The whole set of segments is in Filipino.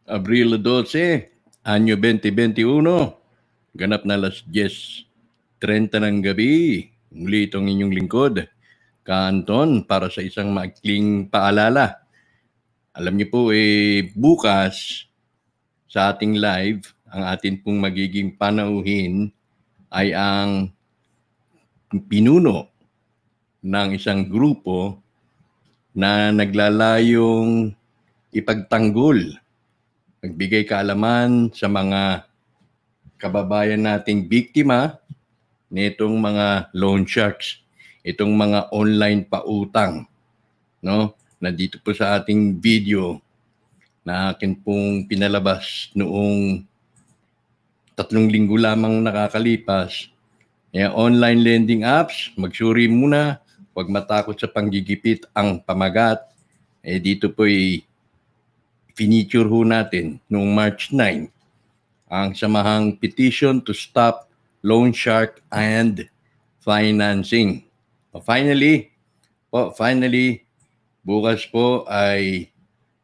Abril 12, Anyo 2021, ganap na alas 10:30 ng gabi. Muli itong inyong lingkod, Ka-Anton, para sa isang maikling paalala. Alam niyo po, bukas sa ating live, ang atin pong magiging panauhin ay ang pinuno ng isang grupo na naglalayong ipagtanggol, magbigay kaalaman sa mga kababayan nating biktima nitong mga loan sharks, itong mga online pautang, no? Nandito po sa ating video na akin pong pinalabas noong 3 linggo lamang nakakalipas. Online lending apps, magsuri muna, huwag matakot sa panggigipit ang pamagat. Dito po finiture ho natin noong March 9 ang samahang petition to stop loan shark and financing. Finally, bukas po ay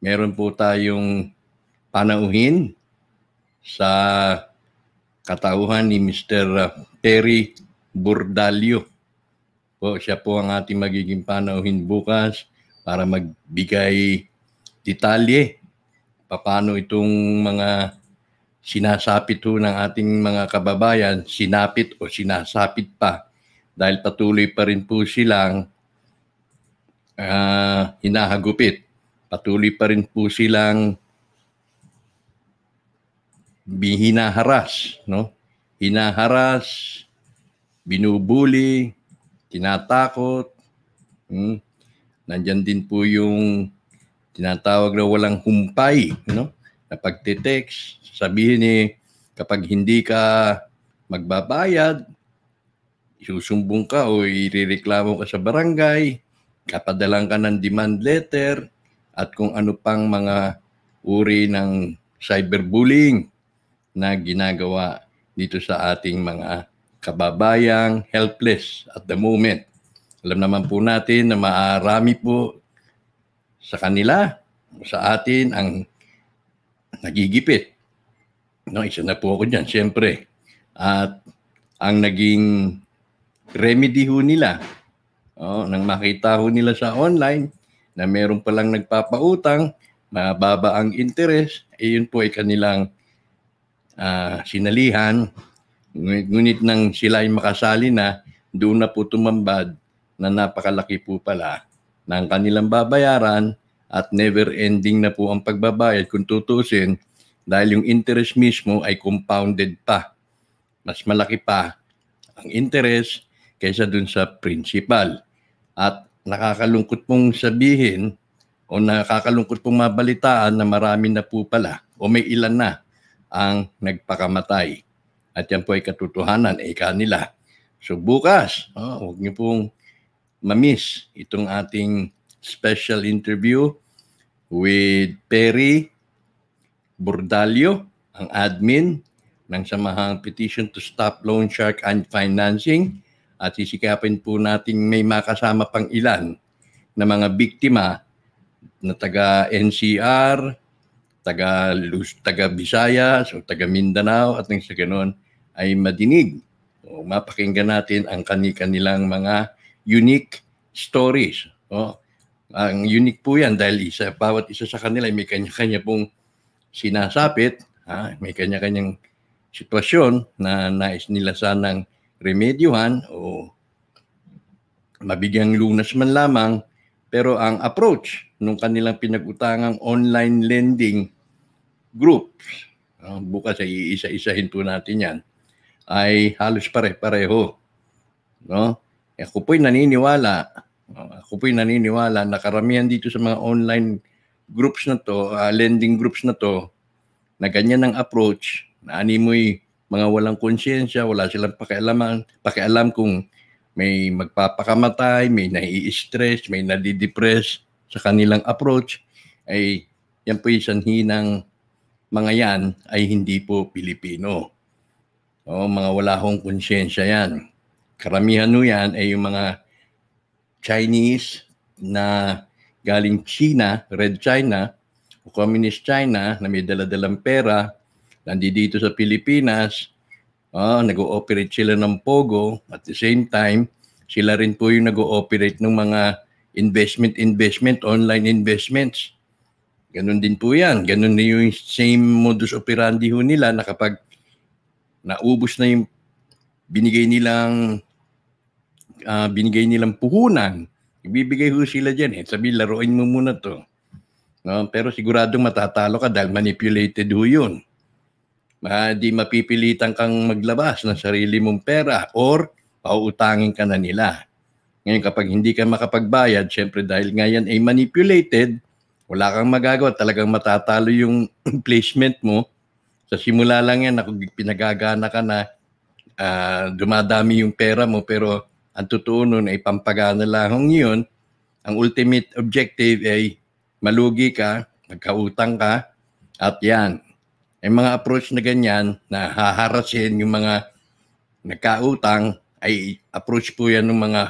meron po tayong panauhin sa katauhan ni Mr. Terry Bordalio. Siya po ang ating magiging panauhin bukas para magbigay detalye paano itong mga sinasapit ho ng ating mga kababayan, sinapit o sinasapit pa dahil patuloy pa rin po silang hinahagupit. Patuloy pa rin po silang hinaharas, no? Hinaharas, binubuli, tinatakot. Nandyan din po yung tinatawag na walang humpay, no? Na pagte-text, sabihin kapag hindi ka magbabayad, isusumbong ka o irereklamo ka sa barangay, kapadalan ka ng demand letter, at kung ano pang mga uri ng cyberbullying na ginagawa dito sa ating mga kababayang helpless at the moment. Alam naman po natin na marami po sa kanila, sa atin ang nagigipit. No, isa na po ako dyan, siyempre. At ang naging remedy ho nila, nang makita ho nila sa online na meron palang nagpapautang, mababa ang interest, yun po ay kanilang sinalihan. Ngunit nang sila ay makasali na, doon na po tumambad na napakalaki po pala ng kanilang babayaran at never-ending na po ang pagbabayad kung tutusin dahil yung interest mismo ay compounded pa. Mas malaki pa ang interest kaysa dun sa principal. At nakakalungkot pong sabihin o nakakalungkot pong mabalitaan na marami na po pala o may ilan na ang nagpakamatay. At yan po ay katotohanan, kanila. So bukas, huwag niyo pong mamiss itong ating special interview with Perry Bordalio, ang admin ng samahang petition to stop loan shark and financing, at sisikapin po natin may makasama pang ilan na mga biktima na taga NCR, taga Visayas o taga Mindanao, at nang sa ganon ay madinig o mapakinggan natin ang kanilang mga unique stories. Ang unique po yan dahil bawat isa sa kanila may kanya-kanya pong sinasapit, may kanya-kanyang sitwasyon na nais nila sanang remedyohan o mabigyang lunas man lamang, pero ang approach nung kanilang pinag-utangang online lending groups, bukas ay iisa-isahin po natin yan, ay halos pare-pareho. No? Ako po'y naniniwala na karamihan dito sa mga online groups na to, lending groups na to, na ganyan ang approach, na animoy mga walang konsyensya, wala silang pakialam kung may magpapakamatay, may nai-stress, may nadidepress sa kanilang approach, ay yan po yung sanhi ng mga yan ay hindi po Pilipino. Mga wala hong konsyensya yan. Karamihan no yan ay yung mga Chinese na galing China, Red China, o Communist China na may daladalang pera, nandito sa Pilipinas, nag-ooperate sila ng Pogo. At the same time, sila rin po yung nag-ooperate ng mga investment, online investments. Ganun din po yan. Ganun din yung same modus operandi ho nila na kapag naubos na yung binigay nilang puhunan, ibibigay ho sila dyan. Sabi, laruin mo muna to. No? Pero siguradong matatalo ka dahil manipulated ho yun. Di mapipilitan kang maglabas ng sarili mong pera or pauutangin ka na nila. Ngayon kapag hindi ka makapagbayad, syempre dahil ngayon ay manipulated, wala kang magagawa, talagang matatalo yung placement mo. Sa simula lang yan, pinagagana ka na, dumadami yung pera mo, pero ang totoo nun ay pampagana lang yun. Ang ultimate objective ay malugi ka, magkautang ka, at yan. Ay mga approach na ganyan na haharasin yung mga nagkautang ay approach po yan ng mga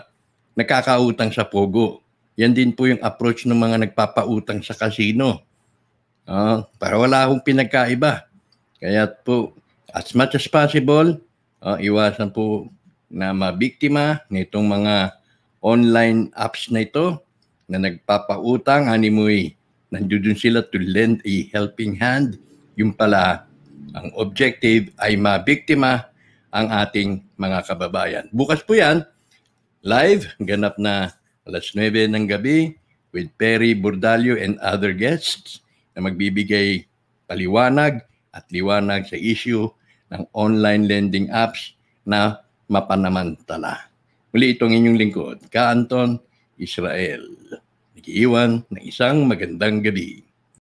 nagkakautang sa Pogo. Yan din po yung approach ng mga nagpapautang sa casino. Para wala akong pinagkaiba. Kaya po, as much as possible, iwasan po na mabiktima nitong mga online apps na ito na nagpapautang, animoy, nandoon sila to lend a helping hand. Yung pala, ang objective ay mabiktima ang ating mga kababayan. Bukas po yan, live, ganap na 9:00 ng gabi with Perry Bordallo and other guests na magbibigay paliwanag at liwanag sa issue ng online lending apps na mapanamantala. Muli itong inyong lingkod, Ka Anton Israel. Nag-iiwan ng isang magandang gabi.